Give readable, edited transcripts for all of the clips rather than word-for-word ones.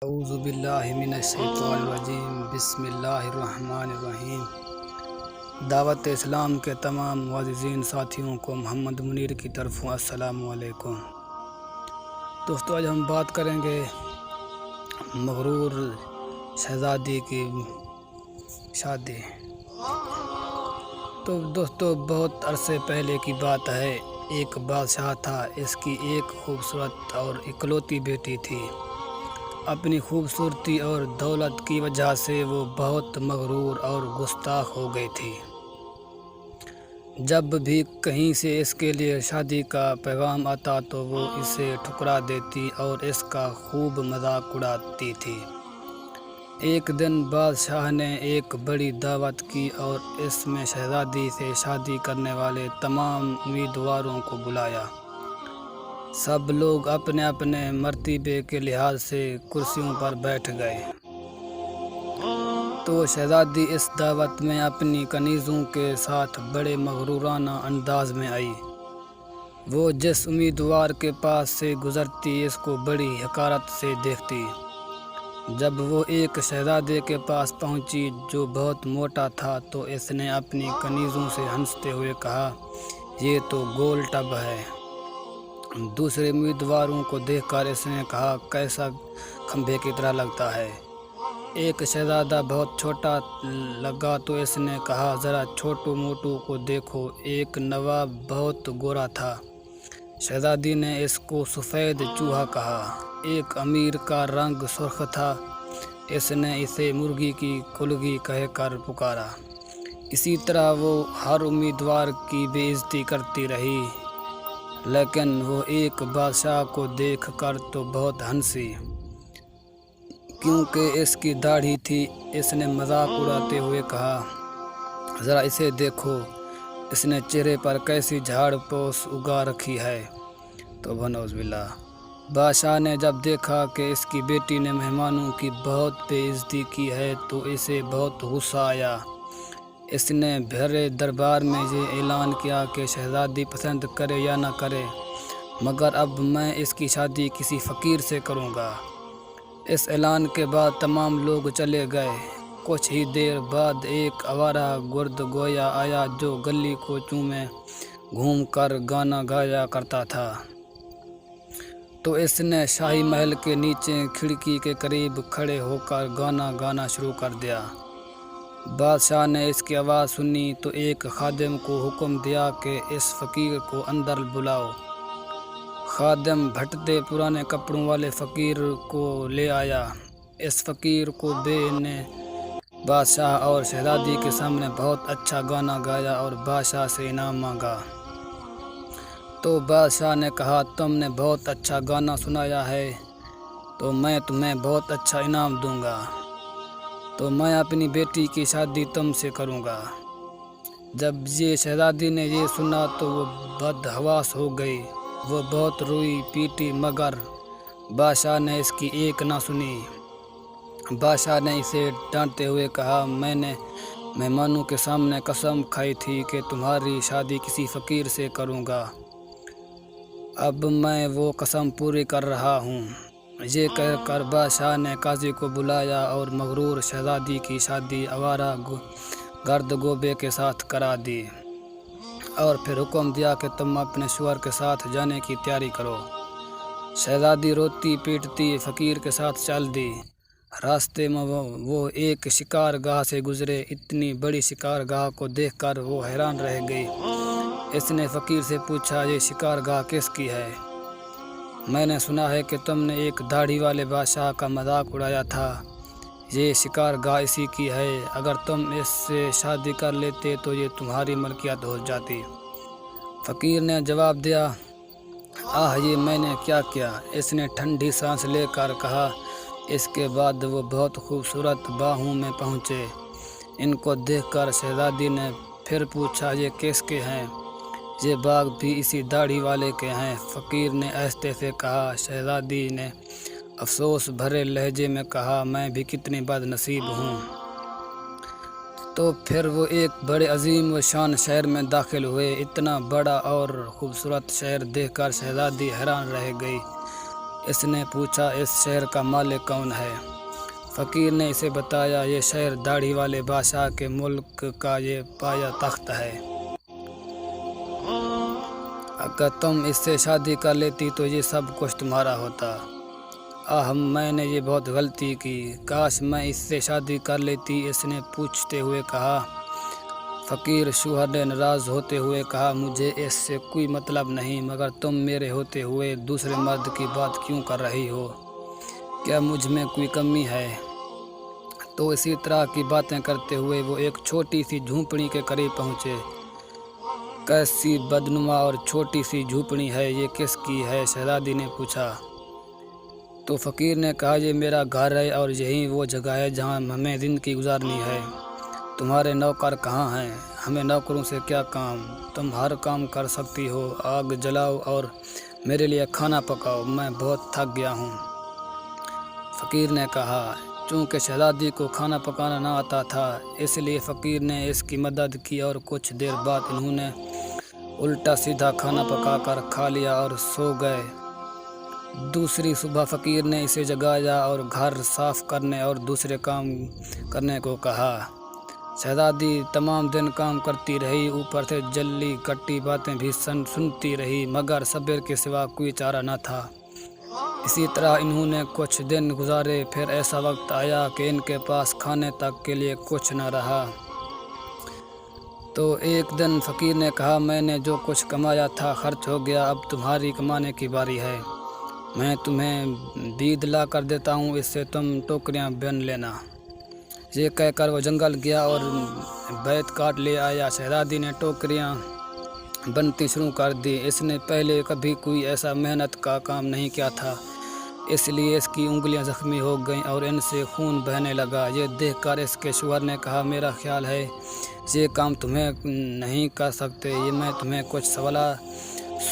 اعوذ باللہ من الشیطان الرجیم بسم اللہ الرحمن الرحیم۔ دعوت اسلام کے تمام معززین ساتھیوں کو محمد منیر کی طرفوں السلام علیکم۔ دوستو آج ہم بات کریں گے مغرور شہزادی کی شادی۔ تو دوستو بہت عرصے پہلے کی بات ہے، ایک بادشاہ تھا، اس کی ایک خوبصورت اور اکلوتی بیٹی تھی۔ اپنی خوبصورتی اور دولت کی وجہ سے وہ بہت مغرور اور گستاخ ہو گئی تھی۔ جب بھی کہیں سے اس کے لیے شادی کا پیغام آتا تو وہ اسے ٹھکرا دیتی اور اس کا خوب مذاق اڑاتی تھی۔ ایک دن بادشاہ نے ایک بڑی دعوت کی اور اس میں شہزادی سے شادی کرنے والے تمام امیدواروں کو بلایا۔ سب لوگ اپنے اپنے مرتبے کے لحاظ سے کرسیوں پر بیٹھ گئے۔ تو شہزادی اس دعوت میں اپنی کنیزوں کے ساتھ بڑے مغرورانہ انداز میں آئی۔ وہ جس امیدوار کے پاس سے گزرتی اس کو بڑی حقارت سے دیکھتی۔ جب وہ ایک شہزادے کے پاس پہنچی جو بہت موٹا تھا تو اس نے اپنی کنیزوں سے ہنستے ہوئے کہا، یہ تو گول ٹب ہے۔ دوسرے امیدواروں کو دیکھ کر اس نے کہا، کیسا کھمبے کی طرح لگتا ہے۔ ایک شہزادہ بہت چھوٹا لگا تو اس نے کہا، ذرا چھوٹو موٹو کو دیکھو۔ ایک نواب بہت گورا تھا، شہزادی نے اس کو سفید چوہا کہا۔ ایک امیر کا رنگ سرخ تھا، اس نے اسے مرغی کی کلگی کہہ کر پکارا۔ اسی طرح وہ ہر امیدوار کی بے عزتی کرتی رہی، لیکن وہ ایک بادشاہ کو دیکھ کر تو بہت ہنسی، کیونکہ اس کی داڑھی تھی۔ اس نے مذاق اڑاتے ہوئے کہا، ذرا اسے دیکھو، اس نے چہرے پر کیسی جھاڑ پوش اگا رکھی ہے۔ تو بنعوذ باللہ، بادشاہ نے جب دیکھا کہ اس کی بیٹی نے مہمانوں کی بہت بے عزتی کی ہے تو اسے بہت غصہ آیا۔ اس نے بھرے دربار میں یہ اعلان کیا کہ شہزادی پسند کرے یا نہ کرے، مگر اب میں اس کی شادی کسی فقیر سے کروں گا۔ اس اعلان کے بعد تمام لوگ چلے گئے۔ کچھ ہی دیر بعد ایک آوارہ گرد گویا آیا جو گلی کوچوں میں گھوم کر گانا گایا کرتا تھا۔ تو اس نے شاہی محل کے نیچے کھڑکی کے قریب کھڑے ہو کر گانا شروع کر دیا۔ بادشاہ نے اس کی آواز سنی تو ایک خادم کو حکم دیا کہ اس فقیر کو اندر بلاؤ۔ خادم بھٹتے پرانے کپڑوں والے فقیر کو لے آیا۔ اس فقیر کو نے بادشاہ اور شہزادی کے سامنے بہت اچھا گانا گایا اور بادشاہ سے انعام مانگا۔ تو بادشاہ نے کہا، تم نے بہت اچھا گانا سنایا ہے تو میں تمہیں بہت اچھا انعام دوں گا، تو میں اپنی بیٹی کی شادی تم سے کروں گا۔ جب یہ شہزادی نے یہ سنا تو وہ بدحواس ہو گئی، وہ بہت روئی پیٹی، مگر بادشاہ نے اس کی ایک نہ سنی۔ بادشاہ نے اسے ڈانٹتے ہوئے کہا، میں نے مہمانوں کے سامنے قسم کھائی تھی کہ تمہاری شادی کسی فقیر سے کروں گا، اب میں وہ قسم پوری کر رہا ہوں۔ یہ کہہ کر بادشاہ نے قاضی کو بلایا اور مغرور شہزادی کی شادی آوارہ گرد گوبے کے ساتھ کرا دی، اور پھر حکم دیا کہ تم اپنے شوہر کے ساتھ جانے کی تیاری کرو۔ شہزادی روتی پیٹتی فقیر کے ساتھ چل دی۔ راستے میں وہ ایک شکار گاہ سے گزرے۔ اتنی بڑی شکار گاہ کو دیکھ کر وہ حیران رہ گئی۔ اس نے فقیر سے پوچھا، یہ شکار گاہ کس کی ہے؟ میں نے سنا ہے کہ تم نے ایک داڑھی والے بادشاہ کا مذاق اڑایا تھا، یہ شکار گاہ اسی کی ہے۔ اگر تم اس سے شادی کر لیتے تو یہ تمہاری ملکیت ہو جاتی۔ فقیر نے جواب دیا، یہ میں نے کیا کیا؟ اس نے ٹھنڈی سانس لے کر کہا۔ اس کے بعد وہ بہت خوبصورت باغوں میں پہنچے۔ ان کو دیکھ کر شہزادی نے پھر پوچھا، یہ کس کے ہیں؟ یہ باغ بھی اسی داڑھی والے کے ہیں، فقیر نے آہستہ سے کہا۔ شہزادی نے افسوس بھرے لہجے میں کہا، میں بھی کتنی بد نصیب ہوں۔ تو پھر وہ ایک بڑے عظیم و شان شہر میں داخل ہوئے۔ اتنا بڑا اور خوبصورت شہر دیکھ کر شہزادی حیران رہ گئی۔ اس نے پوچھا اس شہر کا مالک کون ہے؟ فقیر نے اسے بتایا یہ شہر داڑھی والے بادشاہ کے ملک کا یہ پایا تخت ہے۔ اگر تم اس سے شادی کر لیتی تو یہ سب کچھ تمہارا ہوتا۔ میں نے یہ بہت غلطی کی، کاش میں اس سے شادی کر لیتی، اس نے پوچھتے ہوئے کہا۔ فقیر شوہر نے ناراض ہوتے ہوئے کہا مجھے اس سے کوئی مطلب نہیں، مگر تم میرے ہوتے ہوئے دوسرے مرد کی بات کیوں کر رہی ہو؟ کیا مجھ میں کوئی کمی ہے؟ تو اسی طرح کی باتیں کرتے ہوئے وہ ایک چھوٹی سی جھونپڑی کے قریب پہنچے۔ کیسی بدنما اور چھوٹی سی جھونپڑی ہے، یہ کس کی ہے؟ شہزادی نے پوچھا۔ تو فقیر نے کہا یہ میرا گھر ہے اور یہی وہ جگہ ہے جہاں ہمیں زندگی گزارنی ہے۔ تمہارے نوکر کہاں ہیں؟ ہمیں نوکروں سے کیا کام؟ تم ہر کام کر سکتی ہو، آگ جلاؤ اور میرے لیے کھانا پکاؤ، میں بہت تھک گیا ہوں۔ فقیر نے کہا۔ چونکہ شہزادی کو کھانا پکانا نہ آتا تھا اس لیے فقیر نے اس کی مدد کی اور کچھ دیر بعد انہوں نے الٹا سیدھا کھانا پکا کر کھا لیا اور سو گئے۔ دوسری صبح فقیر نے اسے جگایا اور گھر صاف کرنے اور دوسرے کام کرنے کو کہا۔ شہزادی تمام دن کام کرتی رہی، اوپر سے جلی کٹی باتیں بھی سنتی رہی، مگر صبر کے سوا کوئی چارہ نہ تھا۔ اسی طرح انہوں نے کچھ دن گزارے، پھر ایسا وقت آیا کہ ان کے پاس کھانے تک کے لیے کچھ نہ رہا۔ تو ایک دن فقیر نے کہا میں نے جو کچھ کمایا تھا خرچ ہو گیا، اب تمہاری کمانے کی باری ہے۔ میں تمہیں بید لا کر دیتا ہوں، اس سے تم ٹوکریاں بن لینا۔ یہ کہہ کر وہ جنگل گیا اور بیت کاٹ لے آیا۔ شہزادی نے ٹوکریاں بنتی شروع کر دی۔ اس نے پہلے کبھی کوئی ایسا محنت کا کام نہیں کیا تھا، اس لیے اس کی انگلیاں زخمی ہو گئیں اور ان سے خون بہنے لگا۔ یہ دیکھ کر اس کے شوہر نے کہا میرا خیال ہے یہ کام تمہیں نہیں کر سکتے، یہ میں تمہیں کچھ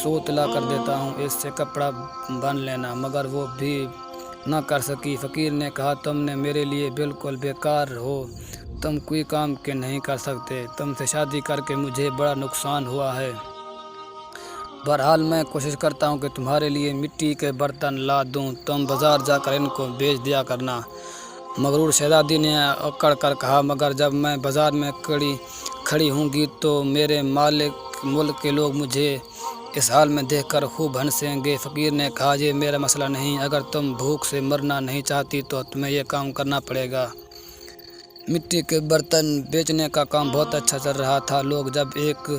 سوت لا کر دیتا ہوں، اس سے کپڑا بن لینا، مگر وہ بھی نہ کر سکی۔ فقیر نے کہا تم نے میرے لیے بالکل بیکار ہو، تم کوئی کام کے نہیں کر سکتے، تم سے شادی کر کے مجھے بڑا نقصان ہوا ہے۔ بہرحال میں کوشش کرتا ہوں کہ تمہارے لیے مٹی کے برتن لا دوں، تم بازار جا کر ان کو بیچ دیا کرنا۔ مغرور شہزادی نے اکڑ کر کہا مگر جب میں بازار میں کھڑی ہوں گی تو میرے ملک کے لوگ مجھے اس حال میں دیکھ کر خوب ہنسیں گے۔ فقیر نے کہا یہ میرا مسئلہ نہیں، اگر تم بھوک سے مرنا نہیں چاہتی تو تمہیں یہ کام کرنا پڑے گا۔ مٹی کے برتن بیچنے کا کام بہت اچھا چل رہا تھا۔ لوگ جب ایک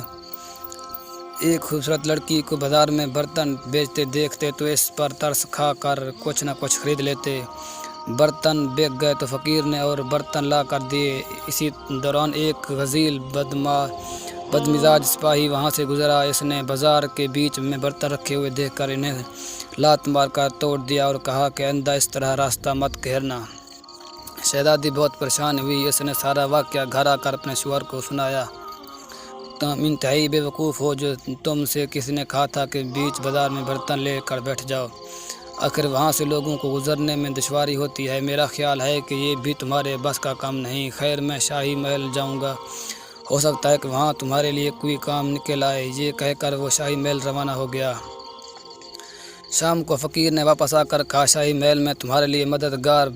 خوبصورت لڑکی کو بازار میں برتن بیچتے دیکھتے تو اس پر ترس کھا کر کچھ نہ کچھ خرید لیتے۔ برتن بک گئے تو فقیر نے اور برتن لا کر دیے۔ اسی دوران ایک غزیل بدمزاج سپاہی وہاں سے گزرا۔ اس نے بازار کے بیچ میں برتن رکھے ہوئے دیکھ کر انہیں لات مار کر توڑ دیا اور کہا کہ آئندہ اس طرح راستہ مت گھیرنا۔ شہزادی بہت پریشان ہوئی، اس نے سارا واقعہ گھر آ کر اپنے شوہر کو سنایا۔ تم انتہائی بے وقوف ہو، جو تم سے کسی نے کہا تھا کہ بیچ بازار میں برتن لے کر بیٹھ جاؤ، آخر وہاں سے لوگوں کو گزرنے میں دشواری ہوتی ہے۔ میرا خیال ہے کہ یہ بھی تمہارے بس کا کام نہیں۔ خیر میں شاہی محل جاؤں گا، ہو سکتا ہے کہ وہاں تمہارے لیے کوئی کام نکل آئے۔ یہ کہہ کر وہ شاہی محل روانہ ہو گیا۔ شام کو فقیر نے واپس آ کر کہا شاہی محل میں تمہارے لیے مددگار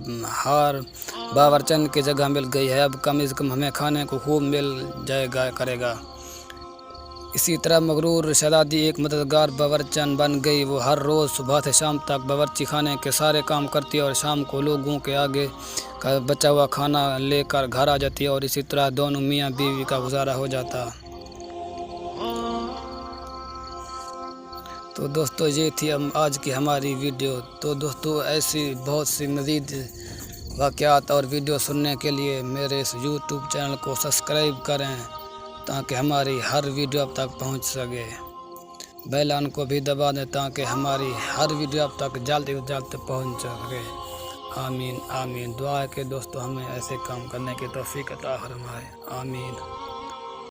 باورچن کی جگہ مل گئی ہے، اب کم از کم ہمیں کھانے کو خوب مل جائے کرے گا۔ اسی طرح مغرور شہزادی ایک مددگار باورچن بن گئی۔ وہ ہر روز صبح سے شام تک باورچی خانے کے سارے کام کرتی اور شام کو لوگوں کے آگے کا بچا ہوا کھانا لے کر گھر آ جاتی اور اسی طرح دونوں میاں بیوی کا گزارا ہو جاتا۔ تو دوستو یہ تھی آج کی ہماری ویڈیو۔ تو دوستو ایسی بہت سی مزید واقعات اور ویڈیو سننے کے لیے میرے اس یوٹیوب چینل کو سبسکرائب کریں تاکہ ہماری ہر ویڈیو اب تک پہنچ سکے۔ بیل آئکن کو بھی دبا دیں تاکہ ہماری ہر ویڈیو اب تک جلد از جلد پہنچ سکے۔ آمین آمین۔ دعا ہے کہ دوستو ہمیں ایسے کام کرنے کی توفیق عطا فرمائے۔ آمین۔